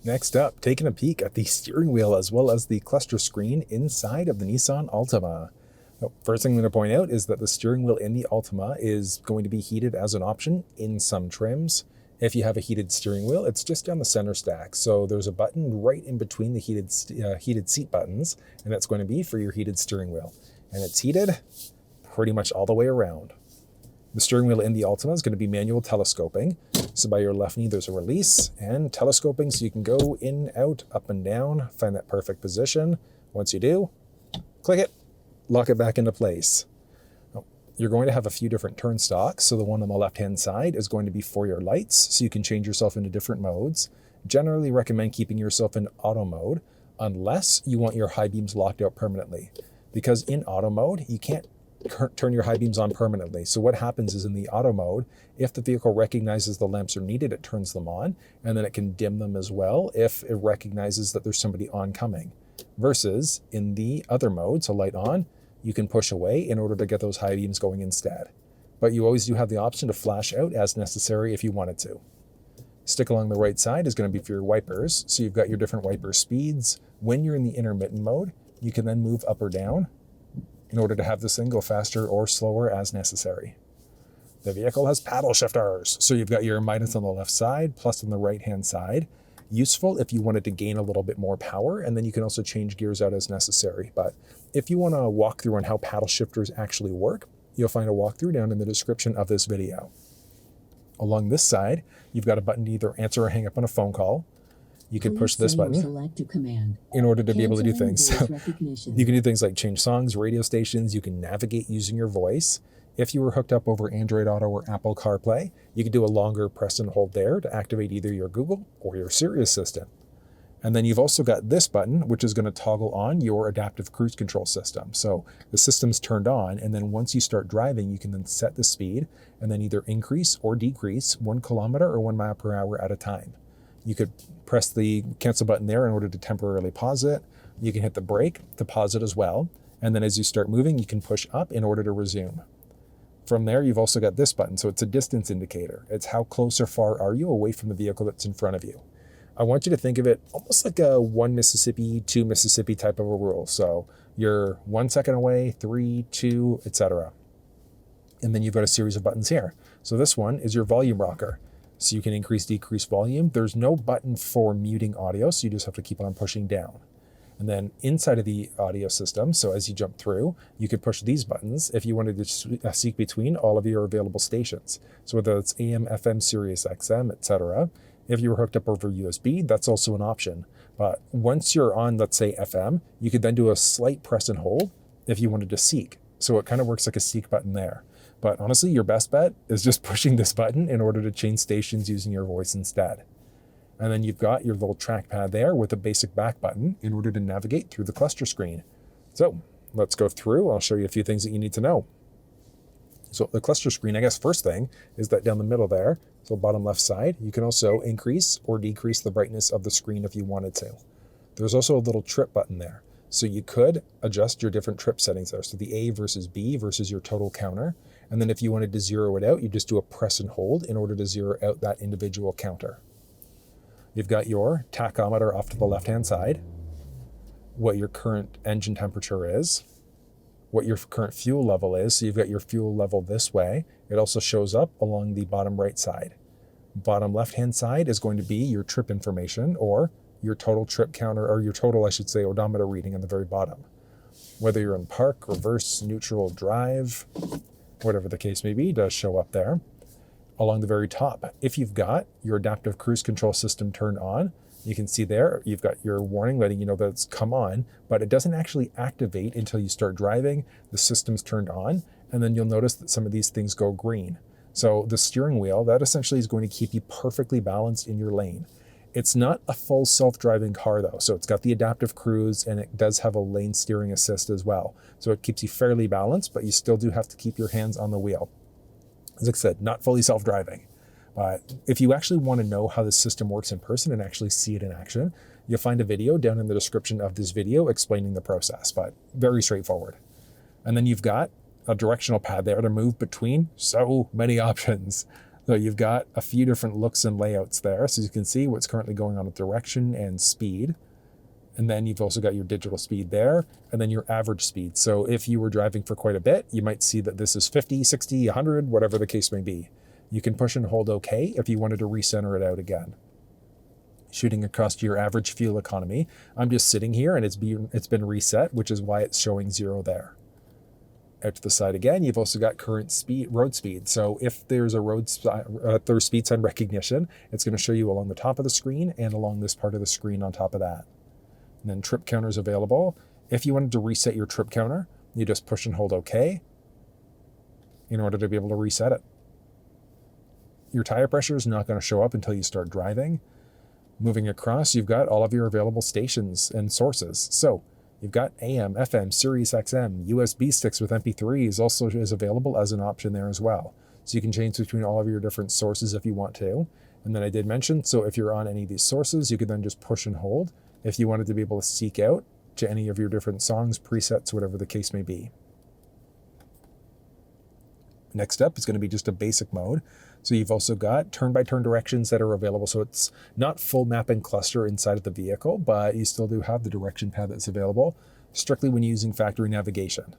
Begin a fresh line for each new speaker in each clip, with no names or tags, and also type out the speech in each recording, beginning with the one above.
Next up, taking a peek at the steering wheel as well as the cluster screen inside of the Nissan Altima. First thing I'm going to point out is that the steering wheel in the Altima is going to be heated as an option in some trims. If you have a heated steering wheel, it's just down the center stack. So there's a button right in between the heated seat buttons, and that's going to be for your heated steering wheel. And it's heated pretty much all the way around. The steering wheel in the Altima is going to be manual telescoping. So by your left knee, there's a release and telescoping, so you can go in, out, up and down, find that perfect position. Once you do, click it, lock it back into place. You're going to have a few different turn stocks. So the one on the left-hand side is going to be for your lights, so you can change yourself into different modes. Generally recommend keeping yourself in auto mode, unless you want your high beams locked out permanently. Because in auto mode, you can't turn your high beams on permanently. So what happens is in the auto mode, if the vehicle recognizes the lamps are needed, it turns them on, and then it can dim them as well if it recognizes that there's somebody oncoming. Versus in the other mode, so light on, you can push away in order to get those high beams going instead. But you always do have the option to flash out as necessary if you wanted to. Stick along the right side is going to be for your wipers. So you've got your different wiper speeds. When you're in the intermittent mode, you can then move up or down in order to have this thing go faster or slower as necessary. The vehicle has paddle shifters. So you've got your Midas on the left side, plus on the right-hand side. Useful if you wanted to gain a little bit more power, and then you can also change gears out as necessary. But if you want to walk through on how paddle shifters actually work, you'll find a walkthrough down in the description of this video. Along this side, you've got a button to either answer or hang up on a phone call. You can push this button in order to be able to do things. So you can do things like change songs, radio stations. You can navigate using your voice. If you were hooked up over Android Auto or Apple CarPlay, you could do a longer press and hold there to activate either your Google or your Siri assistant. And then you've also got this button, which is going to toggle on your adaptive cruise control system. So the system's turned on, and then once you start driving, you can then set the speed and then either increase or decrease 1 kilometer or 1 mile per hour at a time. You could press the cancel button there in order to temporarily pause it. You can hit the brake to pause it as well. And then as you start moving, you can push up in order to resume. From there, you've also got this button. So it's a distance indicator. It's how close or far are you away from the vehicle that's in front of you. I want you to think of it almost like a 1 Mississippi, 2 Mississippi type of a rule. So you're 1 second away, 3, 2, etc. And then you've got a series of buttons here. So this one is your volume rocker. So you can increase, decrease volume. There's no button for muting audio, so you just have to keep on pushing down. And then inside of the audio system, so as you jump through, you could push these buttons if you wanted to seek between all of your available stations. So whether it's AM, FM, Sirius XM, etc. If you were hooked up over USB, that's also an option. But once you're on, let's say FM, you could then do a slight press and hold if you wanted to seek. So it kind of works like a seek button there. But honestly, your best bet is just pushing this button in order to change stations using your voice instead. And then you've got your little trackpad there with a basic back button in order to navigate through the cluster screen. So let's go through. I'll show you a few things that you need to know. So the cluster screen, I guess first thing is that down the middle there, so bottom left side, you can also increase or decrease the brightness of the screen if you wanted to. There's also a little trip button there. So you could adjust your different trip settings there. So the A versus B versus your total counter. And then if you wanted to zero it out, you just do a press and hold in order to zero out that individual counter. You've got your tachometer off to the left-hand side, what your current engine temperature is, what your current fuel level is. So you've got your fuel level this way. It also shows up along the bottom right side. Bottom left-hand side is going to be your trip information, or your total trip counter, or your total, I should say, odometer reading on the very bottom. Whether you're in park, reverse, neutral, drive, whatever the case may be, does show up there. Along the very top, if you've got your adaptive cruise control system turned on, you can see there, you've got your warning letting you know that it's come on, but it doesn't actually activate until you start driving. The system's turned on, and then you'll notice that some of these things go green. So the steering wheel, that essentially is going to keep you perfectly balanced in your lane. It's not a full self-driving car though. So it's got the adaptive cruise, and it does have a lane steering assist as well. So it keeps you fairly balanced, but you still do have to keep your hands on the wheel. As I said, not fully self-driving. But if you actually want to know how the system works in person and actually see it in action, you'll find a video down in the description of this video explaining the process, but very straightforward. And then you've got a directional pad there to move between so many options. So you've got a few different looks and layouts there. So you can see what's currently going on with direction and speed. And then you've also got your digital speed there, and then your average speed. So if you were driving for quite a bit, you might see that this is 50, 60, 100, whatever the case may be. You can push and hold OK if you wanted to recenter it out again. Shooting across to your average fuel economy, I'm just sitting here and it's been reset, which is why it's showing 0 there. Out to the side again, you've also got current speed, road speed. So if there's a there's speed sign recognition, it's going to show you along the top of the screen and along this part of the screen on top of that. And then trip counters available. If you wanted to reset your trip counter, you just push and hold OK in order to be able to reset it. Your tire pressure is not going to show up until you start driving. Moving across, you've got all of your available stations and sources. So you've got AM, FM, Sirius XM, USB sticks with MP3s also is available as an option there as well. So you can change between all of your different sources if you want to. And then I did mention, so if you're on any of these sources, you can then just push and hold if you wanted to be able to seek out to any of your different songs, presets, whatever the case may be. Next up is going to be just a basic mode. So you've also got turn-by-turn directions that are available. So it's not full map and cluster inside of the vehicle, but you still do have the direction pad that's available, strictly when using factory navigation.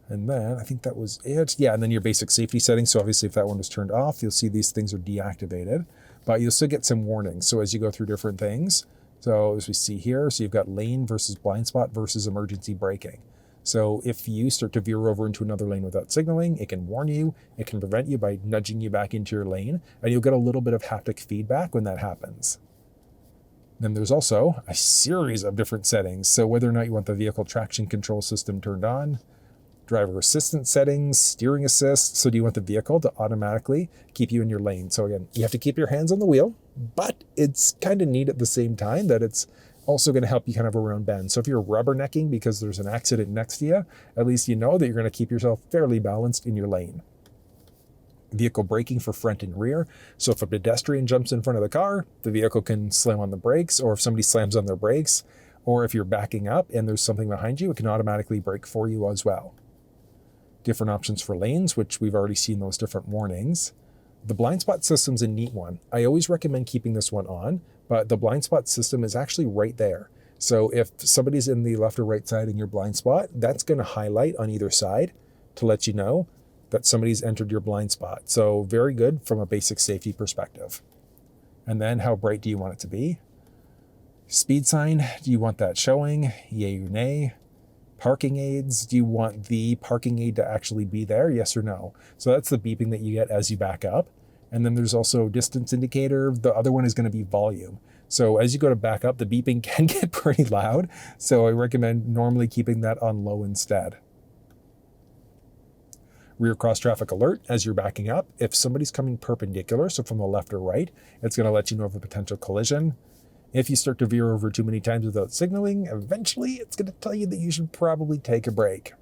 And then I think that was it. Yeah, and then your basic safety settings. So obviously if that one was turned off, you'll see these things are deactivated, but you'll still get some warnings. So as you go through different things, so as we see here, so you've got lane versus blind spot versus emergency braking. So if you start to veer over into another lane without signaling, it can warn you, it can prevent you by nudging you back into your lane, and you'll get a little bit of haptic feedback when that happens. Then there's also a series of different settings. So whether or not you want the vehicle traction control system turned on, driver assistance settings, steering assist. So do you want the vehicle to automatically keep you in your lane? So again, you have to keep your hands on the wheel, but it's kind of neat at the same time that it's also going to help you kind of around bend. So if you're rubbernecking because there's an accident next to you, at least you know that you're going to keep yourself fairly balanced in your lane. Vehicle braking for front and rear. So if a pedestrian jumps in front of the car, the vehicle can slam on the brakes, or if somebody slams on their brakes, or if you're backing up and there's something behind you, it can automatically brake for you as well. Different options for lanes, which we've already seen those different warnings. The blind spot system's a neat one. I always recommend keeping this one on, but the blind spot system is actually right there. So if somebody's in the left or right side in your blind spot, that's going to highlight on either side to let you know that somebody's entered your blind spot. So very good from a basic safety perspective. And then how bright do you want it to be? Speed sign, do you want that showing? Yay or nay? Parking aids, do you want the parking aid to actually be there? Yes or no? So that's the beeping that you get as you back up. And then there's also distance indicator. The other one is going to be volume. So as you go to back up, the beeping can get pretty loud. So I recommend normally keeping that on low instead. Rear cross traffic alert as you're backing up. If somebody's coming perpendicular, so from the left or right, it's going to let you know of a potential collision. If you start to veer over too many times without signaling, eventually it's going to tell you that you should probably take a break.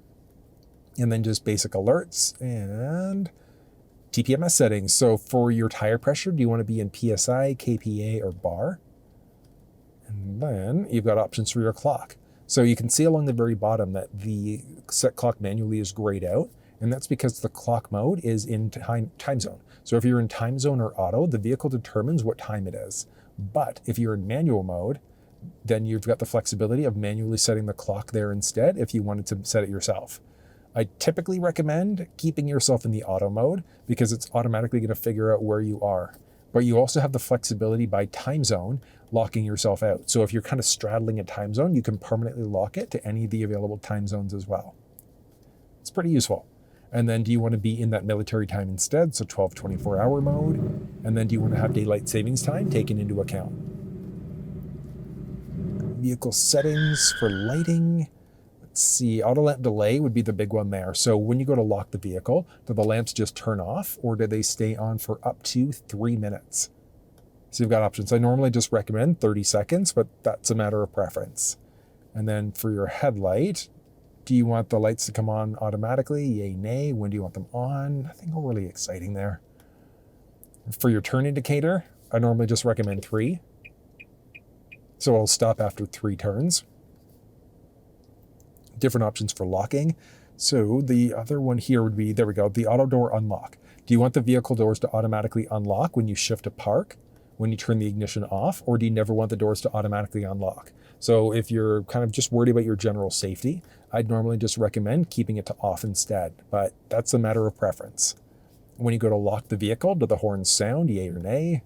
And then just basic alerts and TPMS settings. So for your tire pressure, do you want to be in PSI, KPA, or bar? And then you've got options for your clock. So you can see along the very bottom that the set clock manually is grayed out, and that's because the clock mode is in time zone. So if you're in time zone or auto, the vehicle determines what time it is. But if you're in manual mode, then you've got the flexibility of manually setting the clock there instead if you wanted to set it yourself. I typically recommend keeping yourself in the auto mode because it's automatically going to figure out where you are. But you also have the flexibility by time zone locking yourself out. So if you're kind of straddling a time zone, you can permanently lock it to any of the available time zones as well. It's pretty useful. And then do you want to be in that military time instead? So 12, 24-hour mode. And then do you want to have daylight savings time taken into account? Vehicle settings for lighting. Let's see, auto lamp delay would be the big one there. So when you go to lock the vehicle, do the lamps just turn off or do they stay on for up to 3 minutes? So you've got options. I normally just recommend 30 seconds, but that's a matter of preference. And then for your headlight, do you want the lights to come on automatically? Yay, nay. When do you want them on? Nothing overly exciting there. For your turn indicator, I normally just recommend 3. So it'll stop after 3 turns. Different options for locking. So the other one here would be, there we go, the auto door unlock. Do you want the vehicle doors to automatically unlock when you shift to park, when you turn the ignition off, or do you never want the doors to automatically unlock? So if you're kind of just worried about your general safety, I'd normally just recommend keeping it to off instead, but that's a matter of preference. When you go to lock the vehicle, do the horns sound, yay or nay?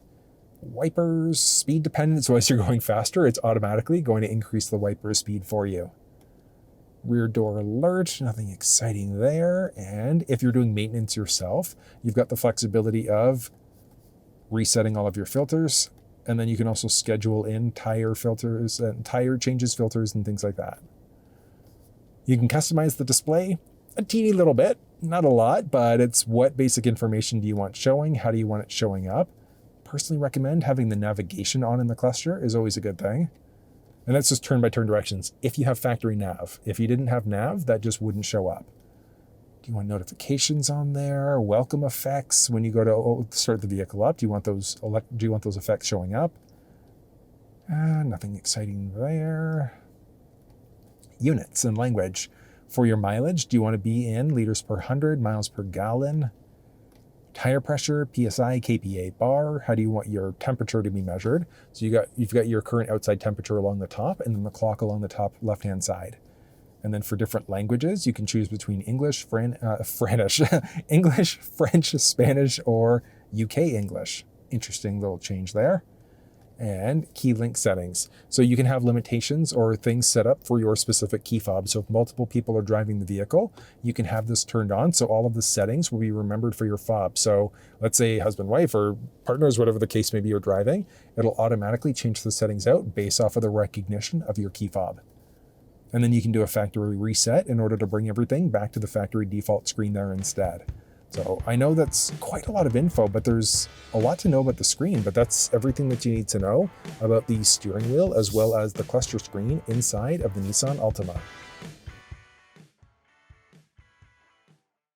Wipers, speed dependent, so as you're going faster, it's automatically going to increase the wiper speed for you. Rear door alert, nothing exciting there. And if you're doing maintenance yourself, you've got the flexibility of resetting all of your filters, and then you can also schedule in tire filters and tire changes, filters, and things like that. You can customize the display a teeny little bit, not a lot, but it's what basic information do you want showing? How do you want it showing up? Personally recommend having the navigation on in the cluster is always a good thing. And that's just turn-by-turn directions if you have factory nav. If you didn't have nav, that just wouldn't show up. Do you want notifications on there? Welcome effects when you go to start the vehicle up? Do you want those effects showing up? Nothing exciting there. Units and language. For your mileage, do you want to be in liters per 100, miles per gallon? Tire pressure, PSI, kPa bar. How do you want your temperature to be measured? So you've got your current outside temperature along the top, and then the clock along the top left-hand side. And then for different languages, you can choose between English, English, French, Spanish, or UK English. Interesting little change there. And key link settings. So you can have limitations or things set up for your specific key fob. So if multiple people are driving the vehicle, you can have this turned on. So all of the settings will be remembered for your fob. So let's say husband, wife, or partners, whatever the case may be, you're driving, it'll automatically change the settings out based off of the recognition of your key fob. And then you can do a factory reset in order to bring everything back to the factory default screen there instead. So I know that's quite a lot of info, but there's a lot to know about the screen, but that's everything that you need to know about the steering wheel as well as the cluster screen inside of the Nissan Altima.